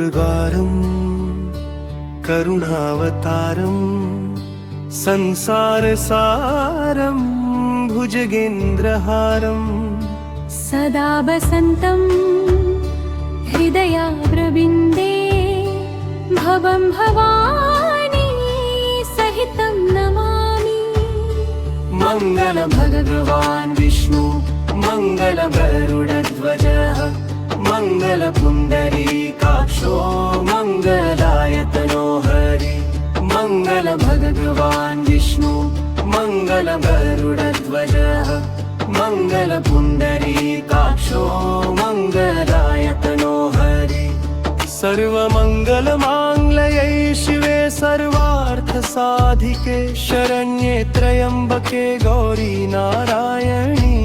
दुर्गारं करुणावतारं संसारसारं भुजगेन्द्रहारं सदा वसन्तं हृदयाग्रविन्दे भवं भवानी सहितं नमामि। मङ्गल भगवान् विष्णु मङ्गल गरुडध्वजः मङ्गल पुण्डरीकाक्षो मङ्गलायतनो हरि। मङ्गल भगवान् विष्णु मङ्गल गरुडध्वजः मङ्गल पुण्डरीकाक्षो मङ्गलायतनो हरि। सर्वमङ्गलमाङ्गल्ये शिवे सर्वार्थसाधिके शरण्ये त्र्यम्बके गौरी नारायणी